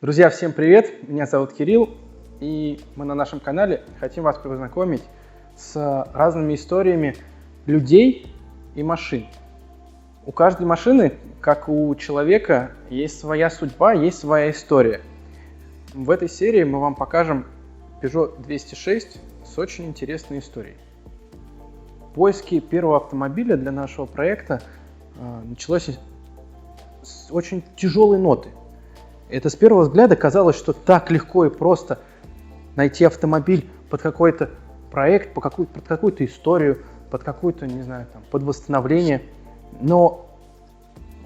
Друзья, всем привет! Меня зовут Кирилл, и мы на нашем канале хотим вас познакомить с разными историями людей и машин. У каждой машины, как у человека, есть своя судьба, есть своя история. В этой серии мы вам покажем Peugeot 206 с очень интересной историей. Поиски первого автомобиля для нашего проекта началось с очень тяжелой ноты. Это с первого взгляда казалось, что так легко и просто найти автомобиль под какой-то проект, под какую-то историю, под какую-то, не знаю, под восстановление. Но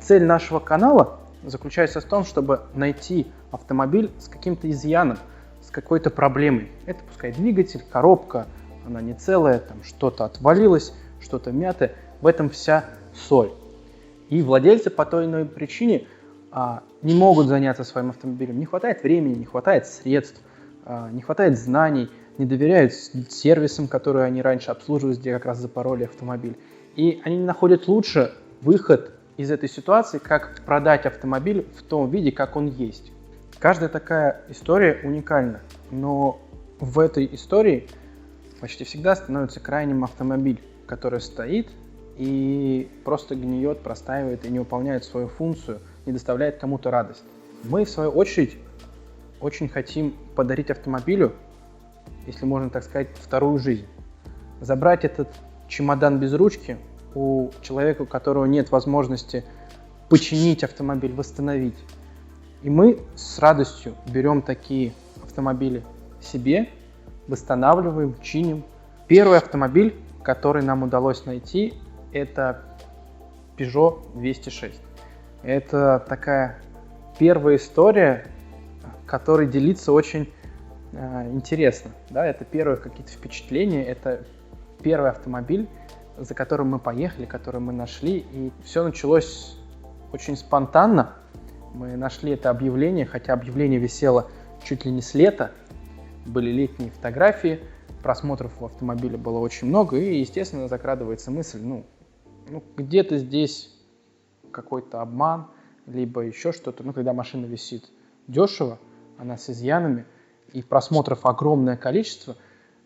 цель нашего канала заключается в том, чтобы найти автомобиль с каким-то изъяном, с какой-то проблемой. Это пускай двигатель, коробка, она не целая, там что-то отвалилось, что-то мятое. В этом вся соль. И владельцы по той или иной причине не могут заняться своим автомобилем. Не хватает времени, не хватает средств, не хватает знаний, не доверяют сервисам, которые они раньше обслуживали, где как раз запороли автомобиль. И они не находят лучше выход из этой ситуации, как продать автомобиль в том виде, как он есть. Каждая такая история уникальна, но в этой истории почти всегда становится крайним автомобиль, который стоит и просто гниет, простаивает и не выполняет свою функцию, не доставляет кому-то радость. Мы, в свою очередь, очень хотим подарить автомобилю, если можно так сказать, вторую жизнь. Забрать этот чемодан без ручки у человека, у которого нет возможности починить автомобиль, восстановить. И мы с радостью берем такие автомобили себе, восстанавливаем, чиним. Первый автомобиль, который нам удалось найти, это Peugeot 206. Это такая первая история, которой делиться очень интересно. Да? Это первые какие-то впечатления, это первый автомобиль, за которым мы поехали, который мы нашли. И все началось очень спонтанно. Мы нашли это объявление, хотя объявление висело чуть ли не с лета. Были летние фотографии, просмотров у автомобиля было очень много. И, естественно, закрадывается мысль, где-то здесь какой-то обман, либо еще что-то. Когда машина висит дешево, она с изъянами, и просмотров огромное количество,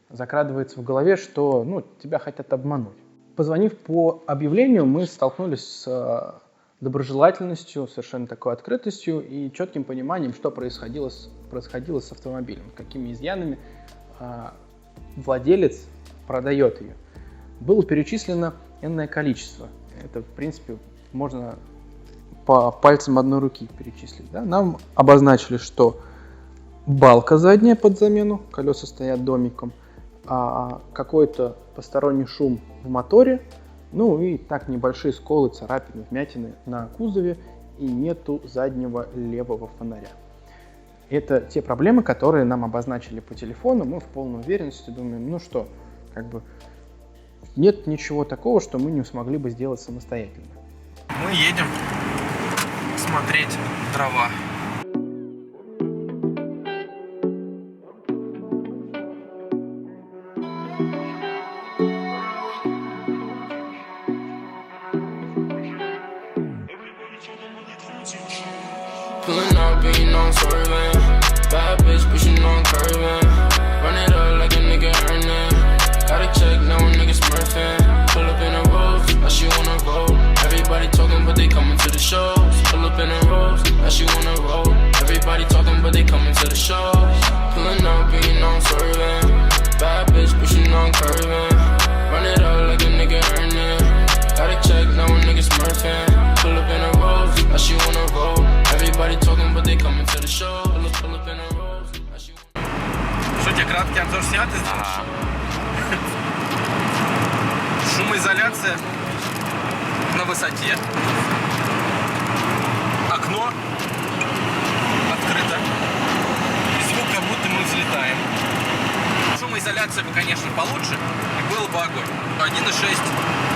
закрадывается в голове, что тебя хотят обмануть. Позвонив по объявлению, мы столкнулись с доброжелательностью, совершенно такой открытостью и четким пониманием, что происходило с автомобилем, какими изъянами владелец продает ее. Было перечислено энное количество. Это, в принципе, можно по пальцам одной руки перечислить. Да? Нам обозначили, что балка задняя под замену, колеса стоят домиком, какой-то посторонний шум в моторе, и так небольшие сколы, царапины, вмятины на кузове, и нету заднего левого фонаря. Это те проблемы, которые нам обозначили по телефону. Мы в полной уверенности думаем, нет ничего такого, что мы не смогли бы сделать самостоятельно. Мы едем смотреть дрова. Pulling up and you know I'm swerving. Bad bitch, but you know I'm curving. Run it up like a nigga earning. Gotta check, now a nigga smurfing. Pull up in a rose, now she wanna roll. Everybody talking, but they coming to the shows. Pull up in a rose, now she wanna roll. Everybody talking, but they coming to the shows. Pulling up and you know I'm swerving. Bad bitch, but you know I'm curving. Run it up like a nigga earning. Gotta check, now a nigga smurfing. Pull up in a rose, now she wanna roll. Everybody talking, but they coming to the show. Pull up in a rose, now she wanna... Что тебе, краткий обзор снятый? Шумоизоляция на высоте. Окно открыто. И звук, как будто мы взлетаем. Шумоизоляция бы, конечно, получше, и было бы огонь. 1.6,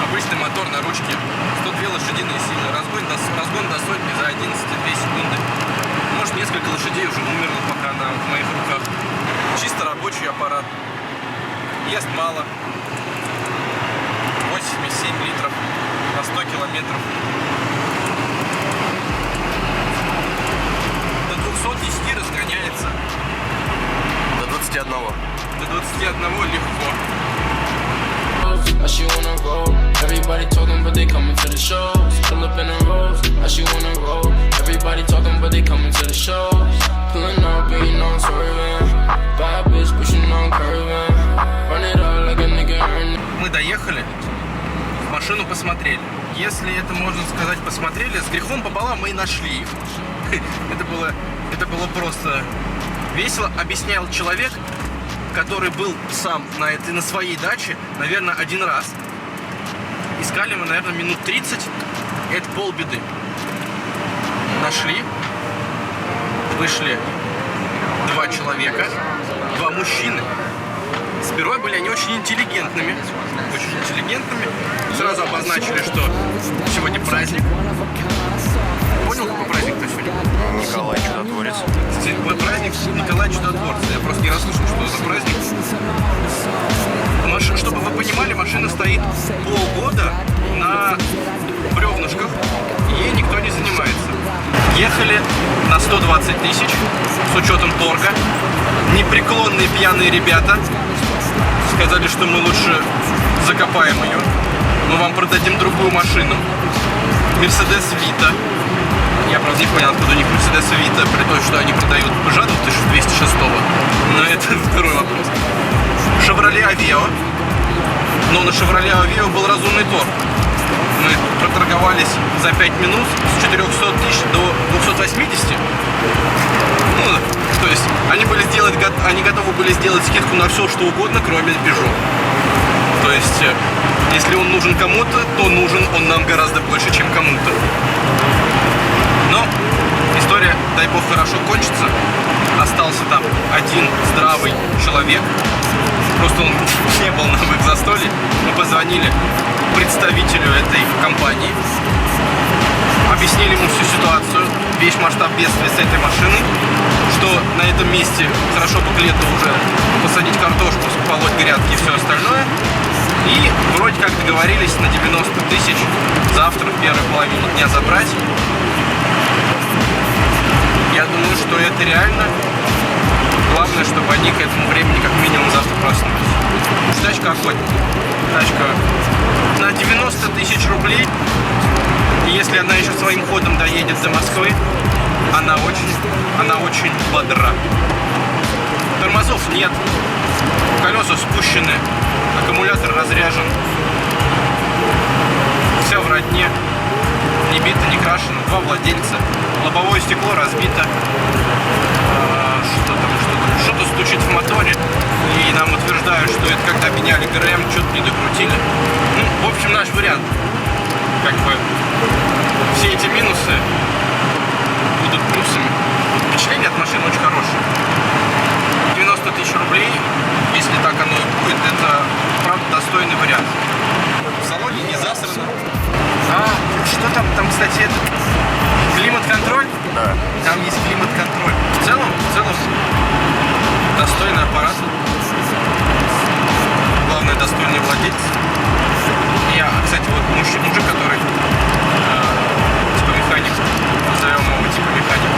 обычный мотор на ручке, 102 лошадиные силы, разгон до сотни за 11,2 секунды. Может, несколько лошадей уже умерло пока в моих руках. Чисто рабочий аппарат. Ест мало. 87 литров на 100 километров. До 210 разгоняется. добраться? До 21. До 21 легко. How she wanna roll? Everybody talking, but they coming to the shows. Pull up in the rolls. How she wanna roll? Everybody talking, but they coming to the shows. Pulling up, and you know I'm swerving. Bad bitch, pushing on curving. Run it up like a nigga earning. Мы доехали, в машину посмотрели. Если это можно сказать посмотрели, с грехом пополам мы и нашли их. Это было просто весело. Объяснял человек, который был сам на своей даче, наверное, один раз. Искали мы, наверное, минут 30. Это полбеды. Нашли. Вышли 2 человека, 2 мужчины. Сперва были они очень интеллигентными. Сразу обозначили, что сегодня праздник. Понял, какой праздник сегодня? Николай Чудотворец. Праздник Николая Чудотворца. Я просто не расслышал, что это праздник. Чтобы вы понимали, машина стоит полгода на бревнышках, и ей никто не занимается. Ехали на 120 тысяч с учетом торга. Непреклонные пьяные ребята сказали, что мы лучше закопаем ее. Мы вам продадим другую машину. Mercedes Vito. Я, правда, не понял, откуда у них Mercedes Vito, при том, что они продают Peugeot 1206. Но это второй вопрос. Chevrolet Aveo. Но на Chevrolet Aveo был разумный торг. Мы проторговались за 5 минут с 400 тысяч до 280. Ну, то есть они готовы были сделать скидку на все, что угодно, кроме Peugeot. То есть, если он нужен кому-то, то нужен он нам гораздо больше, чем кому-то. Но история, дай бог, хорошо кончится. Остался там один здравый человек. Просто он не был на их застолье. Мы позвонили представителю этой компании. Объяснили ему всю ситуацию, весь масштаб бедствия с этой машиной. Что на этом месте хорошо бы к лету уже посадить картошку, полоть грядки и все остальное. И вроде как договорились на 90 тысяч завтра в первой половине дня забрать. Я думаю, что это реально. Главное, чтобы они к этому времени как минимум завтра проснулись. Тачка огонь. Тачка на 90 тысяч рублей. И если она еще своим ходом доедет до Москвы, она очень бодра. Тормозов нет. Колеса спущены. Аккумулятор разряжен. Все в родне. Не бито, не крашено. 2 владельца. Лобовое стекло разбито. Что-то стучит в моторе. И нам утверждают, что это когда меняли ГРМ, что-то не докрутили. Ну, в общем, наш вариант. Как бы все эти минусы будут плюсами. Впечатление от машины очень хорошее. 90 тысяч рублей, если так оно и будет, это правда достойный вариант. В салоне не засрано. Что там, кстати, это климат-контроль? Да. Там есть климат-контроль. В целом, достойный аппарат. Главное, достойный владелец. Кстати, вот мужик, который типа механик, назовем его типа механик,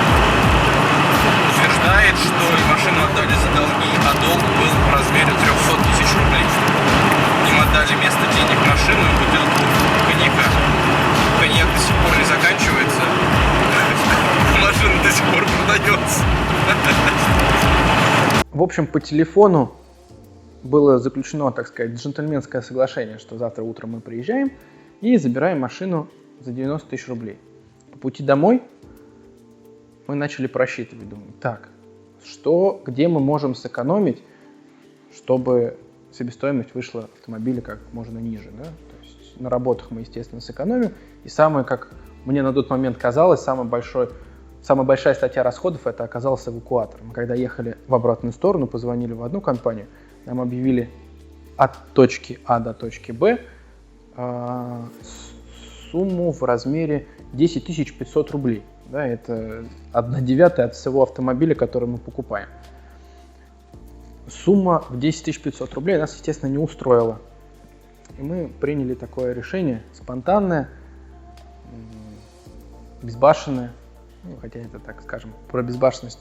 утверждает, что машину отдали за долги, а долг был в размере 300 тысяч рублей. Им отдали вместо денег машину и бутылку коньяка. Коньяк до сих пор не заканчивается. Машина до сих пор продается. В общем, по телефону было заключено, так сказать, джентльменское соглашение, что завтра утром мы приезжаем и забираем машину за 90 тысяч рублей. По пути домой мы начали просчитывать, думаем, так, где мы можем сэкономить, чтобы себестоимость вышла автомобиля как можно ниже, да? То есть на работах мы, естественно, сэкономим. И самое, как мне на тот момент казалось, самая большая статья расходов это оказался эвакуатор. Мы когда ехали в обратную сторону, позвонили в одну компанию, нам объявили от точки А до точки Б сумму в размере 10 500 рублей. Да, это 1/9 от всего автомобиля, который мы покупаем. Сумма в 10 500 рублей нас, естественно, не устроила. И мы приняли такое решение спонтанное, безбашенное. Хотя это, так скажем, про безбашенность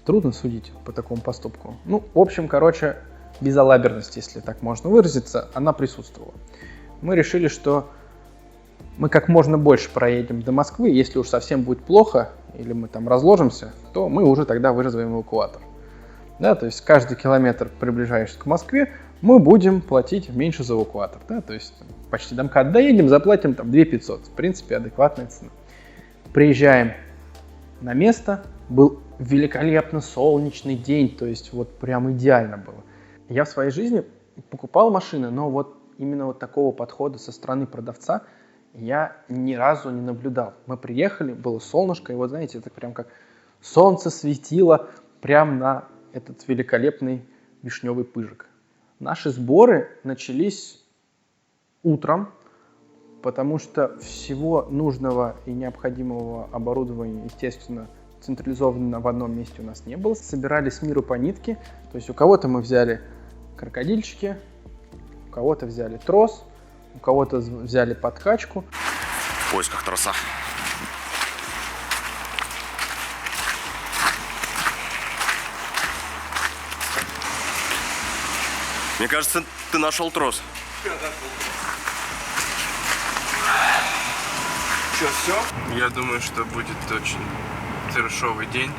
трудно судить по такому поступку. Ну, в общем, короче, безалаберность, если так можно выразиться, она присутствовала. Мы решили, что мы как можно больше проедем до Москвы. Если уж совсем будет плохо, или мы там разложимся, то мы уже тогда вызовем эвакуатор. Да, то есть каждый километр, приближаешься к Москве, мы будем платить меньше за эвакуатор. Да, то есть почти до МКАД доедем, заплатим там 2 500. В принципе, адекватная цена. Приезжаем на место. Был великолепно солнечный день, то есть вот прям идеально было. Я в своей жизни покупал машины, но вот именно вот такого подхода со стороны продавца я ни разу не наблюдал. Мы приехали, было солнышко, и вот знаете, это прям как солнце светило прям на этот великолепный вишневый пыжик. Наши сборы начались утром, потому что всего нужного и необходимого оборудования, естественно, централизованно в одном месте у нас не было. Собирались с миру по нитке, то есть у кого-то мы взяли крокодильчики, у кого-то взяли трос, у кого-то взяли подкачку. В поисках троса. Мне кажется, ты нашел трос. Что, все? Я думаю, что будет очень трешовый день.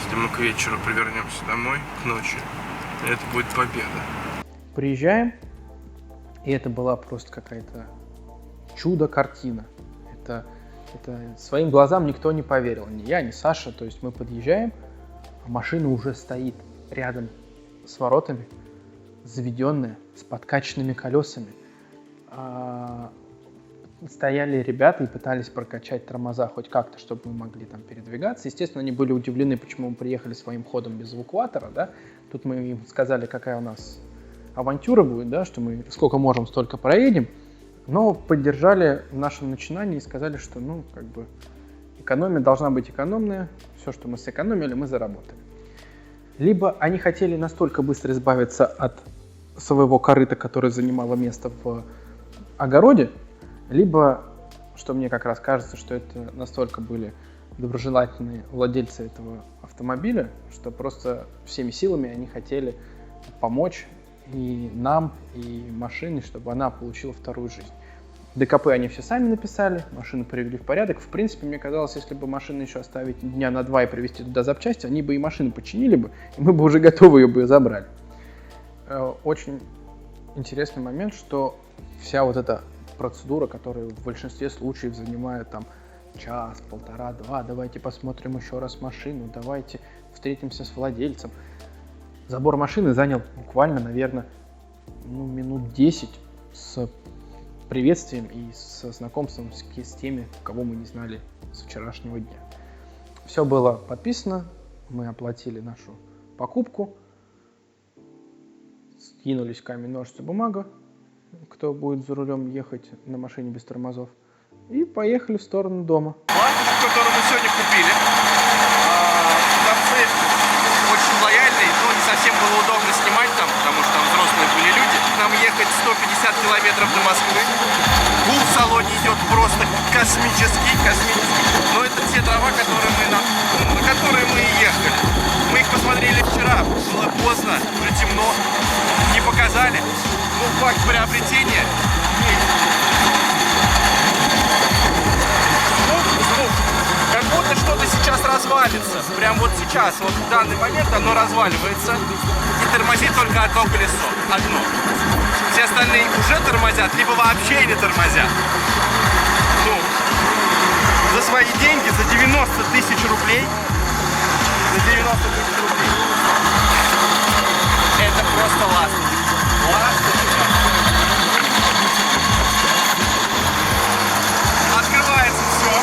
Если мы к вечеру привернемся домой, к ночи, это будет победа. Приезжаем, и это была просто какая-то чудо-картина. Это своим глазам никто не поверил. Ни я, ни Саша. То есть мы подъезжаем, а машина уже стоит рядом с воротами, заведенная, с подкачанными колесами. Стояли ребята и пытались прокачать тормоза хоть как-то, чтобы мы могли там передвигаться. Естественно, они были удивлены, почему мы приехали своим ходом без эвакуатора, да. Тут мы им сказали, какая у нас авантюра будет, да, что мы сколько можем, столько проедем. Но поддержали в нашем начинании и сказали, что, ну, как бы, экономия должна быть экономная. Все, что мы сэкономили, мы заработали. Либо они хотели настолько быстро избавиться от своего корыта, которое занимало место в огороде, либо, что мне как раз кажется, что это настолько были доброжелательные владельцы этого автомобиля, что просто всеми силами они хотели помочь и нам, и машине, чтобы она получила вторую жизнь. ДКП они все сами написали, машину привели в порядок. В принципе, мне казалось, если бы машину еще оставить дня на 2 и привезти туда запчасти, они бы и машину починили бы, и мы бы уже готовы ее бы забрали. Очень интересный момент, что вся вот эта процедура, которая в большинстве случаев занимает там час, полтора, два, давайте посмотрим еще раз машину, давайте встретимся с владельцем. Забор машины занял буквально, наверное, минут 10 с приветствием и со знакомством с теми, кого мы не знали с вчерашнего дня. Все было подписано, мы оплатили нашу покупку, скинулись камень, ножницы, бумага, кто будет за рулем ехать на машине без тормозов, и поехали в сторону дома. Ладушку, которую мы сегодня купили, продавцы очень лояльные, но не совсем было удобно снимать там, потому что там взрослые были люди. Нам ехать 150 километров до Москвы. Гул в салоне идет просто космический. Но это те дрова, на которые мы и ехали. Мы их посмотрели вчера, было поздно, уже темно, не показали. Но факт приобретения есть. Как будто что-то сейчас развалится. Прям вот сейчас, вот в данный момент оно разваливается. И тормозит только одно колесо. Одно. Все остальные уже тормозят, либо вообще не тормозят. Ну, за свои деньги, за 90 тысяч рублей. За 90 тысяч рублей. Это просто ласточка. Ласточка. Открывается все.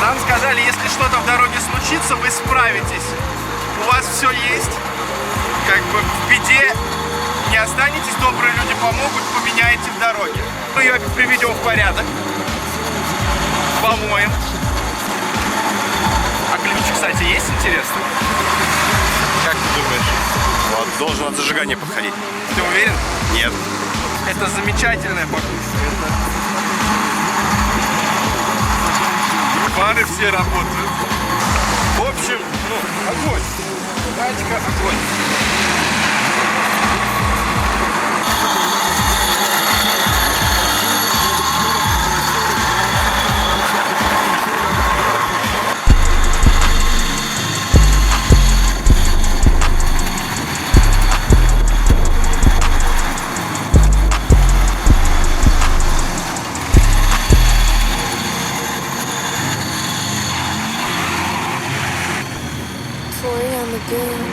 Нам сказали, если что-то в дороге случится, вы справитесь. У вас все есть. Как бы в беде не останетесь, добрые люди помогут, поменяете в дороге. Мы ее приведем в порядок. Помоем. А ключ, кстати, есть, интересно? Как ты думаешь? Вот, должен от зажигания подходить. Ты уверен? Нет. Это замечательная покушка. Фары все работают. В общем, огонь. Тачка, огонь. On the beat.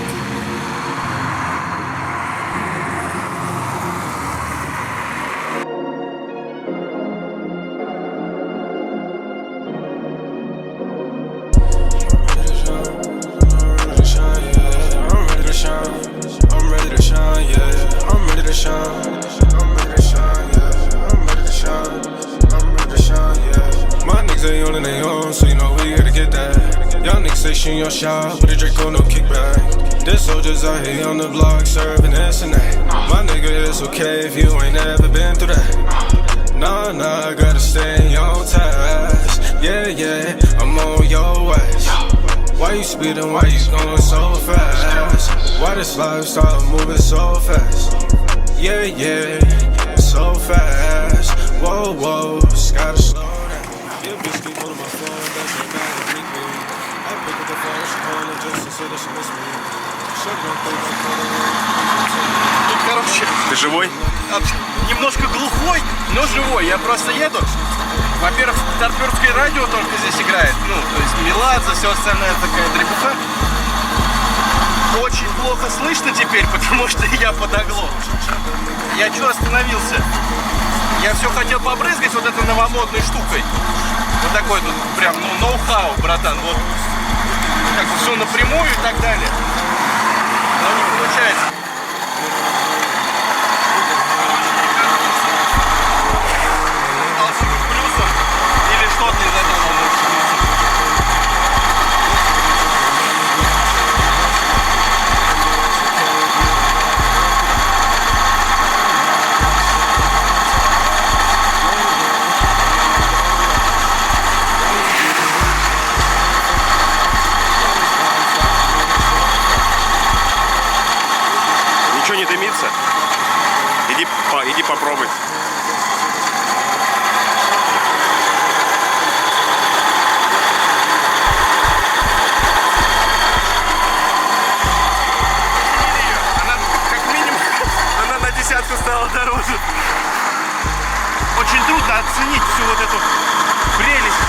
Your shot with a Draco, no kickback. There's soldiers out here on the block serving this and that. My nigga, it's okay if you ain't never been through that. Nah, I gotta stay in your task. Yeah, I'm on your ass. Why you speeding? Why you going so fast? Why this lifestyle moving so fast? Yeah, so fast. Whoa, just gotta slow down. Your bitch keep on my phone, that's your guy. Тут, короче, Ты живой? немножко глухой, но живой. Я просто еду. Во-первых, старперское радио только здесь играет. То есть Меладзе, все остальное такая трепуха. Очень плохо слышно теперь, потому что я под оглох. Я что остановился? Я все хотел побрызгать вот этой новомодной штукой. Вот такой тут прям, ноу-хау, братан. Вот как бы все напрямую и так далее. Но не получается. Должен быть плюсом или что-то из этого может быть. Ничего не дымится? Иди попробуй. Она, как минимум, она на десятку стала дороже. Очень трудно оценить всю вот эту прелесть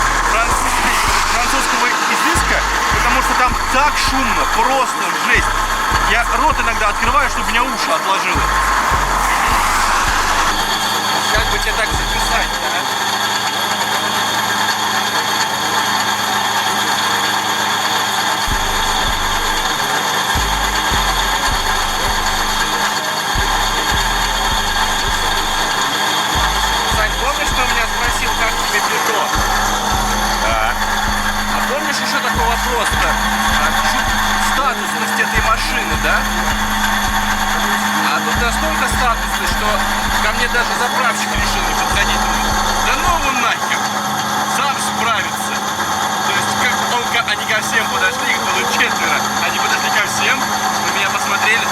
французского изыска, потому что там так шумно, просто жесть. Я рот иногда открываю, чтобы меня уши отложило. Как бы тебе так записать, да? Сань, помнишь, ты у меня спросил, как тебе Пежо? Да. А помнишь еще такой вопрос-то? Статусность этой машины, да? А тут настолько статусный, что ко мне даже заправщик решил не подходить. Да ну его нахер! Сам справится. То есть они ко всем подошли, их было 4. Они подошли ко всем, на меня посмотрели.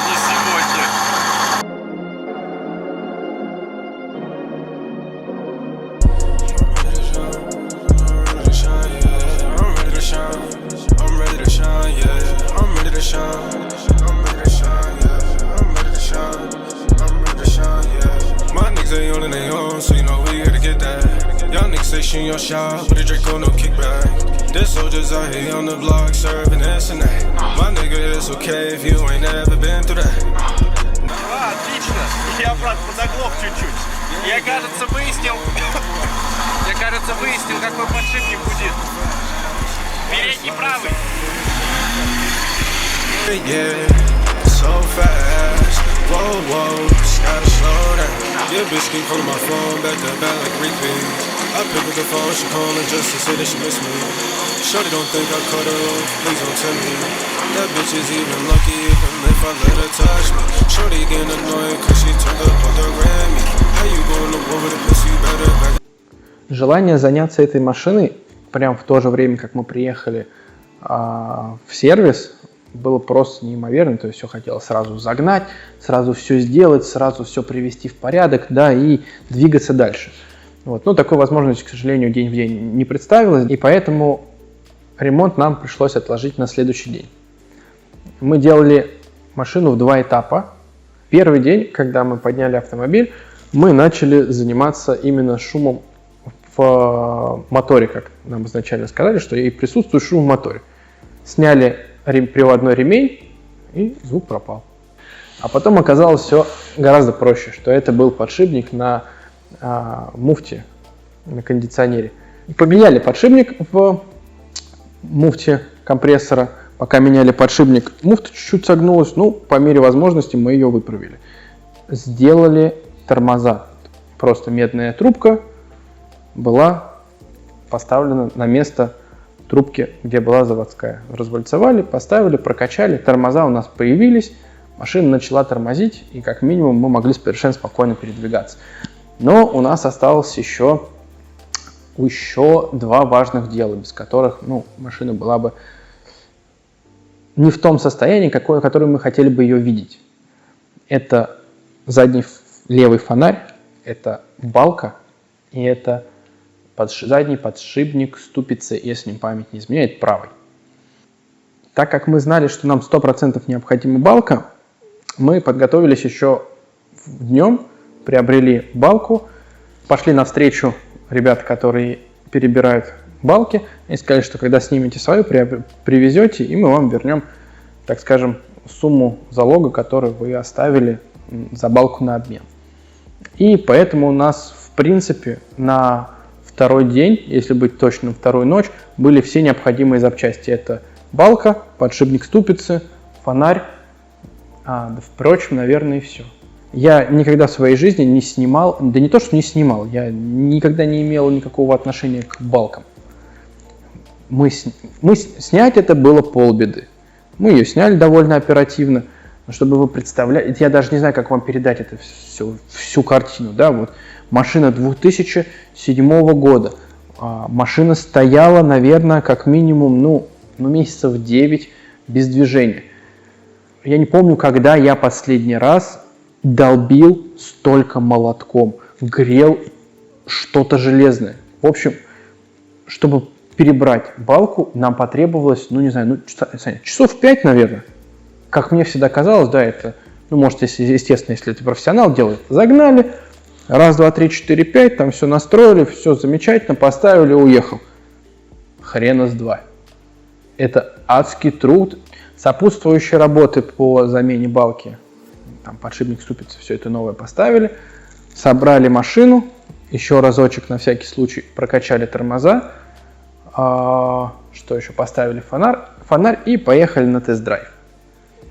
Не сегодня. Station your shot with a Draco, no kickback. There's soldiers out here on the block serving this and that. My nigga, it's okay if you ain't never been through that. Отлично. Я, брат, подоглох чуть-чуть. Я, кажется, выяснил, какой подшипник будет. Передний правый. Yeah, so fast. Whoa, just gotta slow down. Your bitch keep calling my phone back to back like repeats. I pick up the phone, she calling just to say that she miss me. Shorty don't think I cut her off, please don't tell me. That bitch is even lucky even if I let her touch me. Shorty getting annoyed cause she turned up on the Grammy. How you gonna go with a pussy better back? Желание заняться этой машиной прям в то же время, как мы приехали в сервис, было просто неимоверно. То есть все хотелось сразу загнать, сразу все сделать, сразу все привести в порядок, да, и двигаться дальше. Вот. Но такой возможности, к сожалению, день в день не представилось, и поэтому ремонт нам пришлось отложить на следующий день. Мы делали машину в 2 этапа. Первый день, когда мы подняли автомобиль, мы начали заниматься именно шумом в моторе, как нам изначально сказали, что и присутствует шум в моторе. Сняли приводной ремень, и звук пропал. А потом оказалось все гораздо проще, что это был подшипник на муфте, на кондиционере. Поменяли подшипник в муфте компрессора. Пока меняли подшипник, муфта чуть-чуть согнулась, ну, по мере возможности мы ее выправили. Сделали тормоза. Просто медная трубка была поставлена на место трубки, где была заводская. Развальцевали, поставили, прокачали, тормоза у нас появились, машина начала тормозить, и как минимум мы могли совершенно спокойно передвигаться. Но у нас осталось еще 2 важных дела, без которых, ну, машина была бы не в том состоянии, которое мы хотели бы ее видеть. Это задний левый фонарь, это балка и это задний подшипник ступицы, если память не изменяет, правый. Так как мы знали, что нам 100% необходима балка, мы подготовились еще днем, приобрели балку, пошли навстречу ребят, которые перебирают балки, и сказали, что когда снимете свою, привезете, и мы вам вернем, так скажем, сумму залога, которую вы оставили за балку на обмен. И поэтому у нас, в принципе, на второй день, если быть точным, вторую ночь, были все необходимые запчасти. Это балка, подшипник ступицы, фонарь, впрочем, наверное, и все. Я никогда в своей жизни не снимал, да не то, что не снимал, я никогда не имел никакого отношения к балкам. Снять это было полбеды. Мы ее сняли довольно оперативно, но чтобы вы представляли, я даже не знаю, как вам передать это всю картину, да, вот машина 2007 года, машина стояла, наверное, как минимум, ну, месяцев 9 без движения. Я не помню, когда я последний раз долбил столько молотком, грел что-то железное. В общем, чтобы перебрать балку, нам потребовалось, ну, не знаю, часов 5, наверное. Как мне всегда казалось, да, это, ну, может, естественно, если это профессионал делает, загнали, 1, 2, 3, 4, 5, там все настроили, все замечательно, поставили, уехал. Хрена с 2. Это адский труд. Сопутствующие работы по замене балки, там подшипник, ступицы, все это новое поставили, собрали машину, еще разочек на всякий случай прокачали тормоза, что еще, поставили фонарь и поехали на тест-драйв.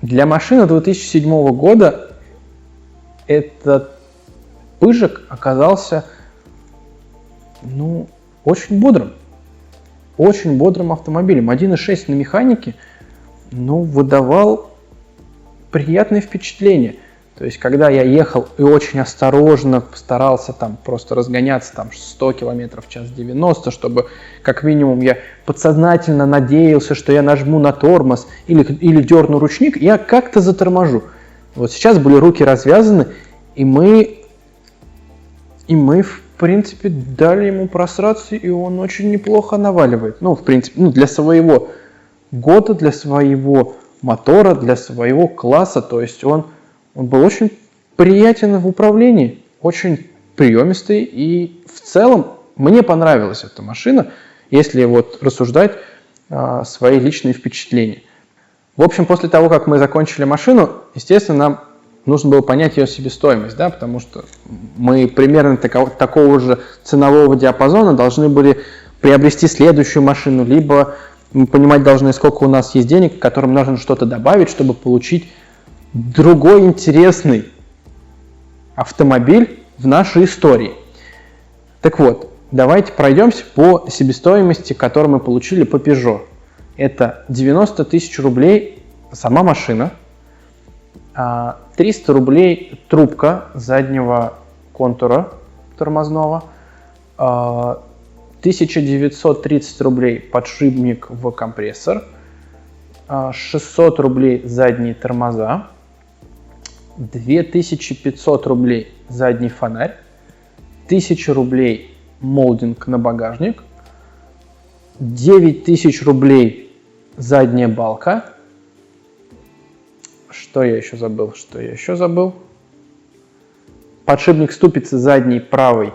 Для машины 2007 года этот Пыжик оказался, ну, очень бодрым автомобилем. 1.6 на механике, ну, выдавал приятное впечатление. То есть, когда я ехал и очень осторожно старался там просто разгоняться там 100 км в час 90, чтобы как минимум я подсознательно надеялся, что я нажму на тормоз или дерну ручник, я как-то заторможу. Вот сейчас были руки развязаны, и мы, в принципе, дали ему просраться, и он очень неплохо наваливает. Ну, в принципе, для своего года, для своего мотора, для своего класса, то есть он был очень приятен в управлении, очень приемистый, и в целом мне понравилась эта машина, если вот рассуждать свои личные впечатления. В общем, после того, как мы закончили машину, естественно, нам нужно было понять ее себестоимость, да, потому что мы примерно такого же ценового диапазона должны были приобрести следующую машину, либо мы понимать должны, сколько у нас есть денег, которым нужно что-то добавить, чтобы получить другой интересный автомобиль в нашей истории. Так вот, Давайте пройдемся по себестоимости, которую мы получили по Peugeot. Это 90 тысяч рублей сама машина, 300 рублей трубка заднего контура тормозного, 1930 рублей подшипник в компрессор, 600 рублей задние тормоза, 2500 рублей задний фонарь, 1000 рублей молдинг на багажник, 9000 рублей задняя балка. Что я еще забыл? Подшипник ступицы задней правой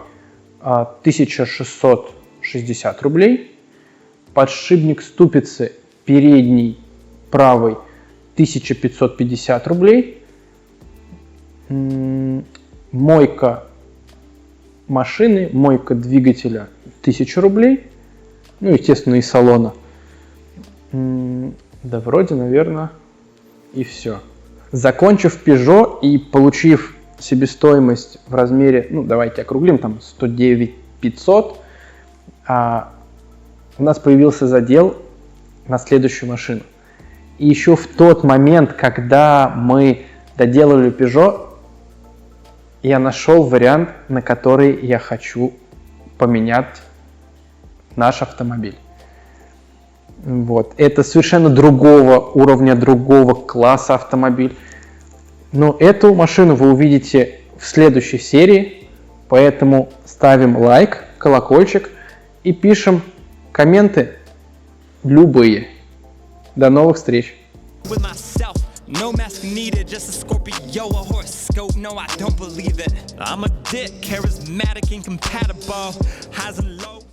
1660 рублей. Подшипник ступицы передней правой 1550 рублей. Мойка машины, мойка двигателя 1000 рублей. Ну, естественно, и салона. Да вроде, наверное, и все. Закончив Peugeot и получив себестоимость в размере, ну, давайте округлим, там 109 500, у нас появился задел на следующую машину. И еще в тот момент, когда мы доделали Peugeot, я нашел вариант, на который я хочу поменять наш автомобиль. Вот. Это совершенно другого уровня, другого класса автомобиль. Но эту машину вы увидите в следующей серии, поэтому ставим лайк, колокольчик и пишем комменты любые. До новых встреч! No mask needed, just a Scorpio, a horoscope. No, I don't believe it. I'm a dick, charismatic, incompatible, highs and lows.